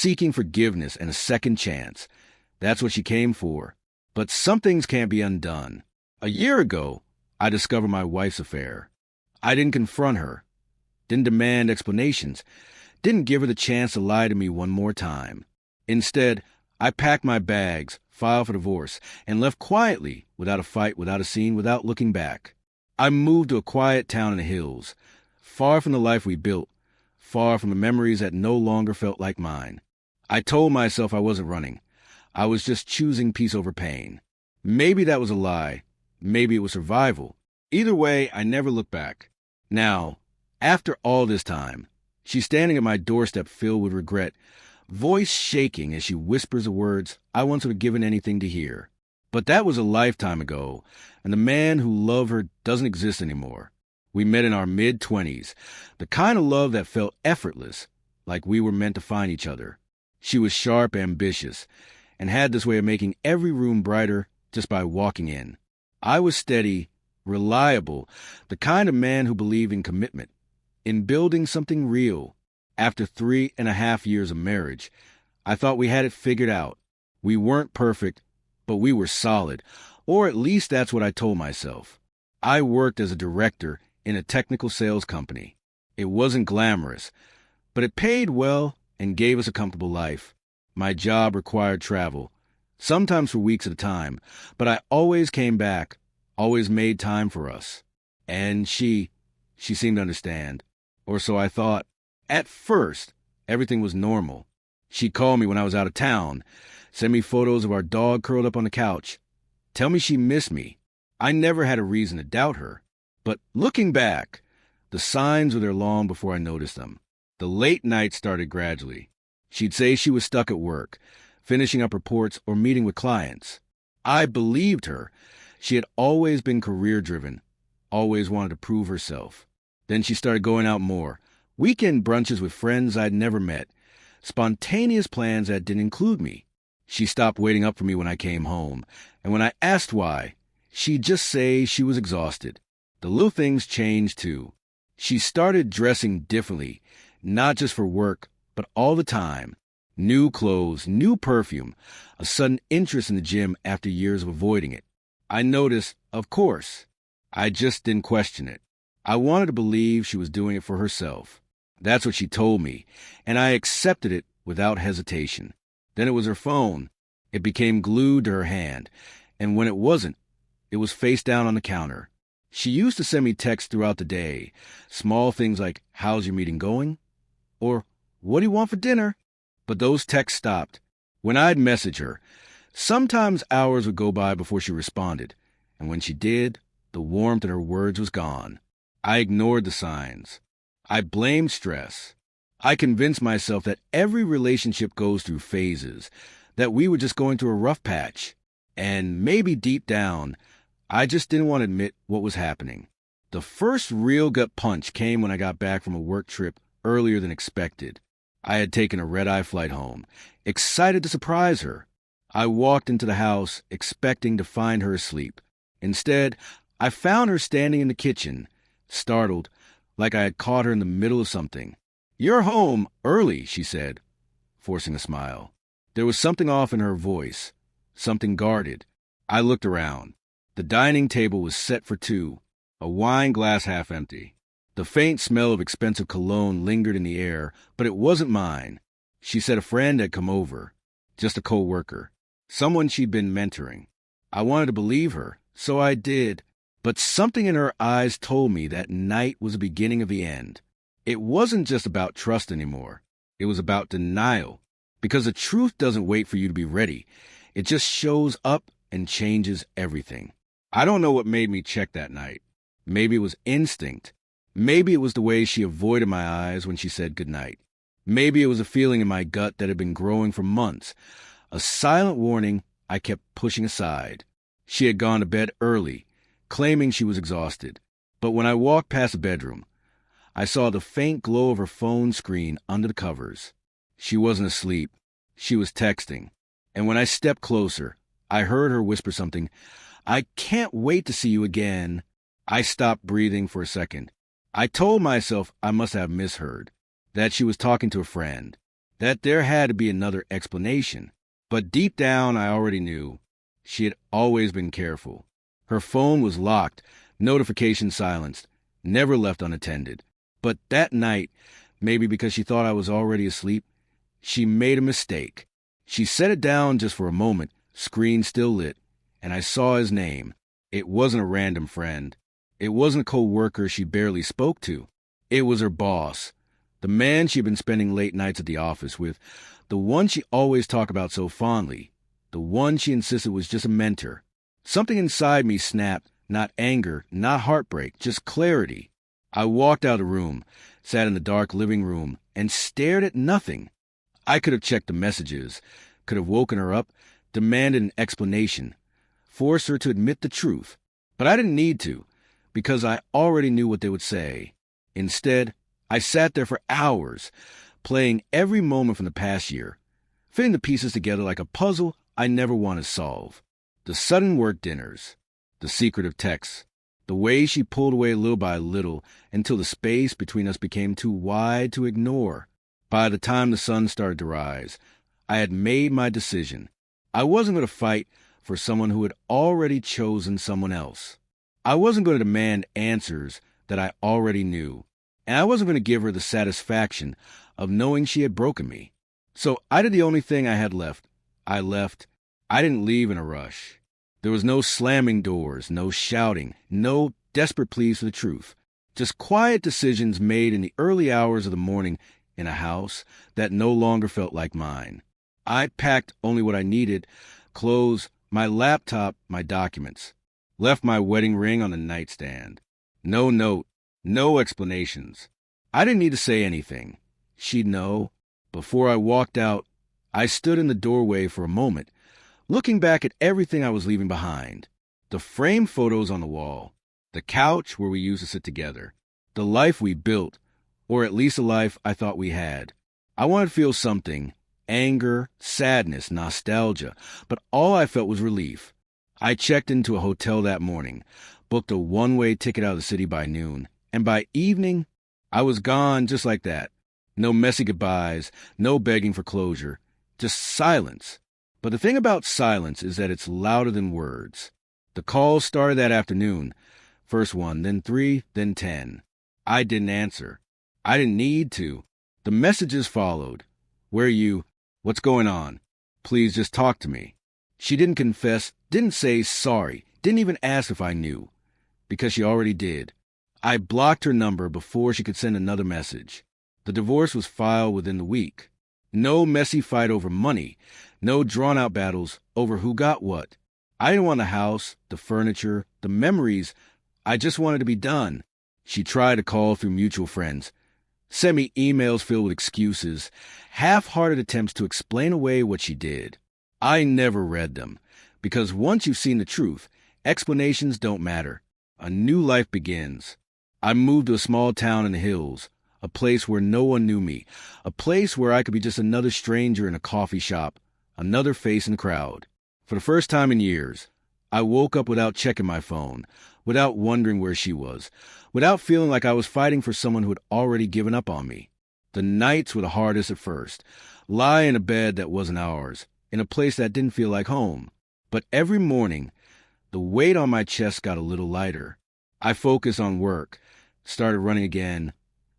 seeking forgiveness and a second chance. That's what she came for. But some things can't be undone. A year ago, I discovered my wife's affair. I didn't confront her, didn't demand explanations, didn't give her the chance to lie to me one more time. Instead, I packed my bags, filed for divorce, and left quietly, without a fight, without a scene, without looking back. I moved to a quiet town in the hills, far from the life we built, far from the memories that no longer felt like mine. I told myself I wasn't running. I was just choosing peace over pain. Maybe that was a lie. Maybe it was survival. Either way, I never looked back. Now, after all this time, she's standing at my doorstep filled with regret, voice shaking as she whispers the words I once would have given anything to hear. But that was a lifetime ago, and the man who loved her doesn't exist anymore. We met in our mid-20s, the kind of love that felt effortless, like we were meant to find each other. She was sharp, ambitious, and had this way of making every room brighter just by walking in. I was steady, reliable, the kind of man who believed in commitment, in building something real. After 3.5 years of marriage, I thought we had it figured out. We weren't perfect, but we were solid, or at least that's what I told myself. I worked as a director in a technical sales company. It wasn't glamorous, but it paid well and gave us a comfortable life. My job required travel, sometimes for weeks at a time, but I always came back, always made time for us. And she seemed to understand, or so I thought. At first, everything was normal. She'd call me when I was out of town, send me photos of our dog curled up on the couch, tell me she missed me. I never had a reason to doubt her. But looking back, the signs were there long before I noticed them. The late nights started gradually. She'd say she was stuck at work, finishing up reports or meeting with clients. I believed her. She had always been career-driven, always wanted to prove herself. Then she started going out more, weekend brunches with friends I'd never met, spontaneous plans that didn't include me. She stopped waiting up for me when I came home, and when I asked why, she'd just say she was exhausted. The little things changed, too. She started dressing differently, not just for work, but all the time. New clothes, new perfume, a sudden interest in the gym after years of avoiding it. I noticed, of course. I just didn't question it. I wanted to believe she was doing it for herself. That's what she told me, and I accepted it without hesitation. Then it was her phone. It became glued to her hand, and when it wasn't, it was face down on the counter. She used to send me texts throughout the day, small things like, "How's your meeting going?" or "What do you want for dinner?" But those texts stopped. When I'd message her, sometimes hours would go by before she responded, and when she did, the warmth in her words was gone. I ignored the signs. I blamed stress. I convinced myself that every relationship goes through phases, that we were just going through a rough patch, and maybe deep down, I just didn't want to admit what was happening. The first real gut punch came when I got back from a work trip earlier than expected. I had taken a red-eye flight home, excited to surprise her. I walked into the house, expecting to find her asleep. Instead, I found her standing in the kitchen, startled, like I had caught her in the middle of something. "You're home early," she said, forcing a smile. There was something off in her voice, something guarded. I looked around. The dining table was set for two, a wine glass half empty. The faint smell of expensive cologne lingered in the air, but it wasn't mine. She said a friend had come over, just a co-worker, someone she'd been mentoring. I wanted to believe her, so I did. But something in her eyes told me that night was the beginning of the end. It wasn't just about trust anymore. It was about denial. Because the truth doesn't wait for you to be ready. It just shows up and changes everything. I don't know what made me check that night. Maybe it was instinct. Maybe it was the way she avoided my eyes when she said goodnight. Maybe it was a feeling in my gut that had been growing for months. A silent warning I kept pushing aside. She had gone to bed early, claiming she was exhausted. But when I walked past the bedroom, I saw the faint glow of her phone screen under the covers. She wasn't asleep. She was texting. And when I stepped closer, I heard her whisper something. "I can't wait to see you again." I stopped breathing for a second. I told myself I must have misheard, that she was talking to a friend. that there had to be another explanation. But deep down, I already knew. She had always been careful. Her phone was locked, notifications silenced, never left unattended. But that night, maybe because she thought I was already asleep, she made a mistake. She set it down just for a moment, screen still lit, and I saw his name. It wasn't a random friend. It wasn't a co-worker she barely spoke to. It was her boss, the man she'd been spending late nights at the office with, the one she always talked about so fondly, the one she insisted was just a mentor. Something inside me snapped, not anger, not heartbreak, just clarity. I walked out of the room, sat in the dark living room, and stared at nothing. I could have checked the messages, could have woken her up, demanded an explanation, forced her to admit the truth. But I didn't need to, because I already knew what they would say. Instead, I sat there for hours, playing every moment from the past year, fitting the pieces together like a puzzle I never wanted to solve. The sudden work dinners, the secretive texts, the way she pulled away little by little until the space between us became too wide to ignore. By the time the sun started to rise, I had made my decision. I wasn't going to fight for someone who had already chosen someone else. I wasn't going to demand answers that I already knew, and I wasn't going to give her the satisfaction of knowing she had broken me. So I did the only thing I had left. I left. I didn't leave in a rush. There was no slamming doors, no shouting, no desperate pleas for the truth. Just quiet decisions made in the early hours of the morning in a house that no longer felt like mine. I packed only what I needed, clothes, my laptop, my documents. Left my wedding ring on the nightstand. No note, no explanations. I didn't need to say anything. She'd know. Before I walked out, I stood in the doorway for a moment, looking back at everything I was leaving behind. The framed photos on the wall, the couch where we used to sit together, the life we built, or at least a life I thought we had. I wanted to feel something, anger, sadness, nostalgia, but all I felt was relief. I checked into a hotel that morning, booked a one-way ticket out of the city by noon, and by evening, I was gone just like that. No messy goodbyes, no begging for closure, just silence. But the thing about silence is that it's louder than words. The calls started that afternoon. First one, then 3, then 10. I didn't answer. I didn't need to. The messages followed. Where are you? What's going on? Please just talk to me. She didn't confess, didn't say sorry, didn't even ask if I knew, because she already did. I blocked her number before she could send another message. The divorce was filed within the week. No messy fight over money, no drawn-out battles over who got what. I didn't want the house, the furniture, the memories. I just wanted to be done. She tried to call through mutual friends, sent me emails filled with excuses, half-hearted attempts to explain away what she did. I never read them, because once you've seen the truth, explanations don't matter. A new life begins. I moved to a small town in the hills, a place where no one knew me, a place where I could be just another stranger in a coffee shop, another face in the crowd. For the first time in years, I woke up without checking my phone, without wondering where she was, without feeling like I was fighting for someone who had already given up on me. The nights were the hardest at first. Lie in a bed that wasn't ours, in a place that didn't feel like home. But every morning, the weight on my chest got a little lighter. I focused on work, started running again,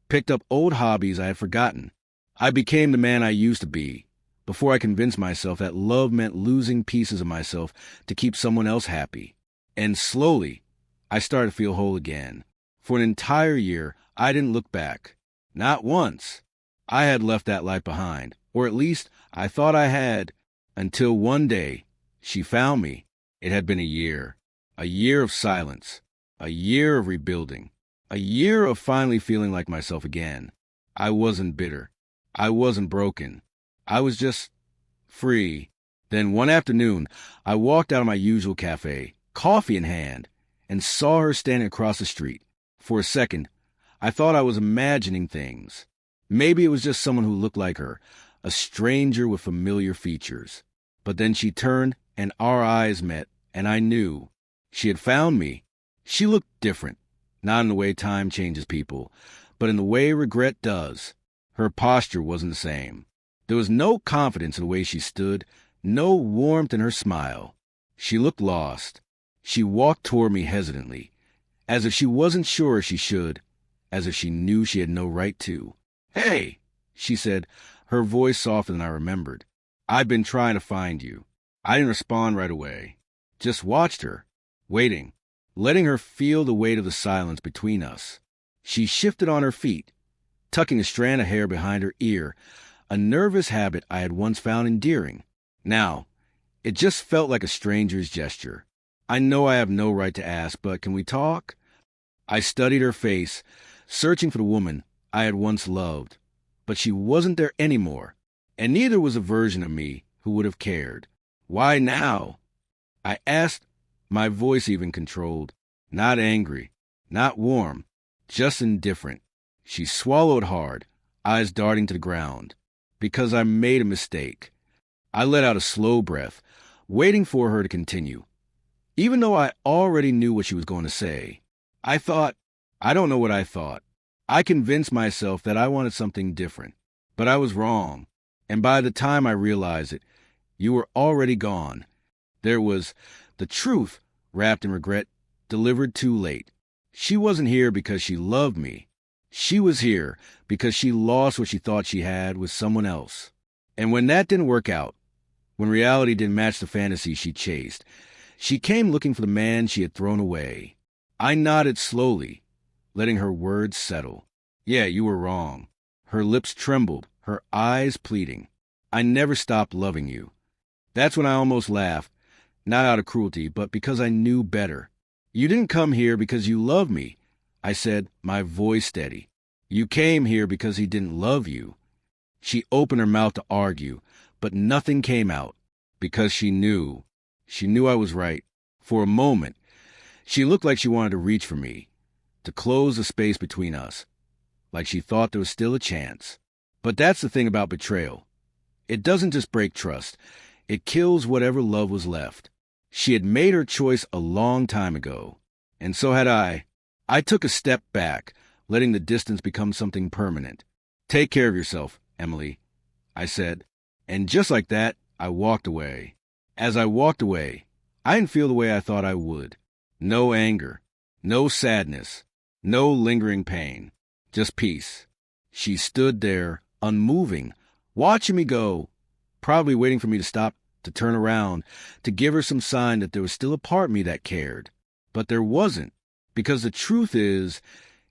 picked up old hobbies I had forgotten. I became the man I used to be, before I convinced myself that love meant losing pieces of myself to keep someone else happy. And slowly, I started to feel whole again. For an entire year, I didn't look back. Not once. I had left that life behind, or at least I thought I had, until one day, she found me. It had been a year of silence, a year of rebuilding, a year of finally feeling like myself again. I wasn't bitter. I wasn't broken. I was just free. Then one afternoon, I walked out of my usual cafe, coffee in hand, and saw her standing across the street. For a second, I thought I was imagining things. Maybe it was just someone who looked like her, a stranger with familiar features. But then she turned, and our eyes met, and I knew. She had found me. She looked different, not in the way time changes people, but in the way regret does. Her posture wasn't the same. There was no confidence in the way she stood, no warmth in her smile. She looked lost. She walked toward me hesitantly, as if she wasn't sure she should, as if she knew she had no right to. "Hey," she said, her voice softer than I remembered. "I've been trying to find you." I didn't respond right away. Just watched her, waiting, letting her feel the weight of the silence between us. She shifted on her feet, tucking a strand of hair behind her ear, a nervous habit I had once found endearing. Now, it just felt like a stranger's gesture. "I know I have no right to ask, but can we talk?" I studied her face, searching for the woman I had once loved. But she wasn't there anymore, and neither was a version of me who would have cared. "Why now?" I asked, my voice even controlled. Not angry, not warm, just indifferent. She swallowed hard, eyes darting to the ground. "Because I made a mistake." I let out a slow breath, waiting for her to continue. Even though I already knew what she was going to say, I don't know what I thought. I convinced myself that I wanted something different. But I was wrong. And by the time I realized it, you were already gone. There was the truth wrapped in regret, delivered too late. She wasn't here because she loved me. She was here because she lost what she thought she had with someone else. And when that didn't work out, when reality didn't match the fantasy she chased, she came looking for the man she had thrown away. I nodded slowly, letting her words settle. "Yeah, you were wrong." Her lips trembled, her eyes pleading. "I never stopped loving you." That's when I almost laughed, not out of cruelty, but because I knew better. "You didn't come here because you loved me," I said, my voice steady. "You came here because he didn't love you." She opened her mouth to argue, but nothing came out, because she knew. She knew I was right. For a moment, she looked like she wanted to reach for me, to close the space between us, like she thought there was still a chance. But that's the thing about betrayal. It doesn't just break trust. It kills whatever love was left. She had made her choice a long time ago, and so had I. I took a step back, letting the distance become something permanent. "Take care of yourself, Emily," I said. And just like that, I walked away. As I walked away, I didn't feel the way I thought I would. No anger, no sadness, no lingering pain, just peace. She stood there, unmoving, watching me go, probably waiting for me to stop, to turn around, to give her some sign that there was still a part of me that cared. But there wasn't, because the truth is,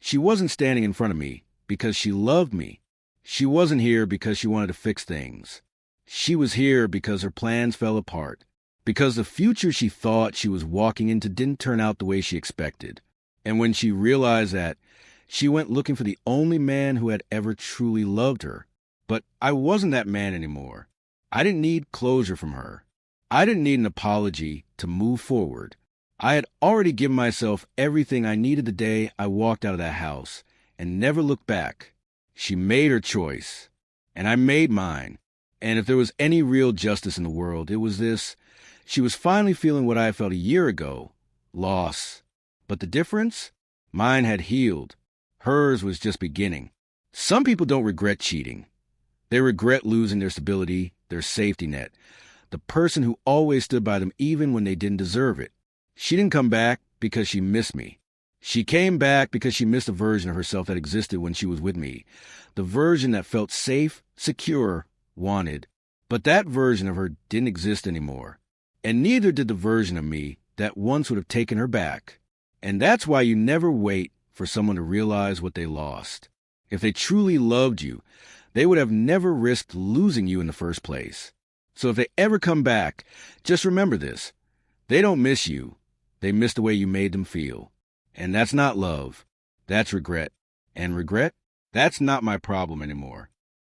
she wasn't standing in front of me because she loved me. She wasn't here because she wanted to fix things. She was here because her plans fell apart, because the future she thought she was walking into didn't turn out the way she expected. And when she realized that, she went looking for the only man who had ever truly loved her. But I wasn't that man anymore. I didn't need closure from her. I didn't need an apology to move forward. I had already given myself everything I needed the day I walked out of that house, and never looked back. She made her choice, and I made mine. And if there was any real justice in the world, it was this. She was finally feeling what I had felt a year ago, loss. But the difference? Mine had healed. Hers was just beginning. Some people don't regret cheating. They regret losing their stability, their safety net, the person who always stood by them even when they didn't deserve it. She didn't come back because she missed me. She came back because she missed a version of herself that existed when she was with me, the version that felt safe, secure, wanted. But that version of her didn't exist anymore. And neither did the version of me that once would have taken her back. And that's why you never wait for someone to realize what they lost. If they truly loved you, they would have never risked losing you in the first place. So if they ever come back, just remember this. They don't miss you. They miss the way you made them feel. And that's not love. That's regret. And regret? That's not my problem anymore.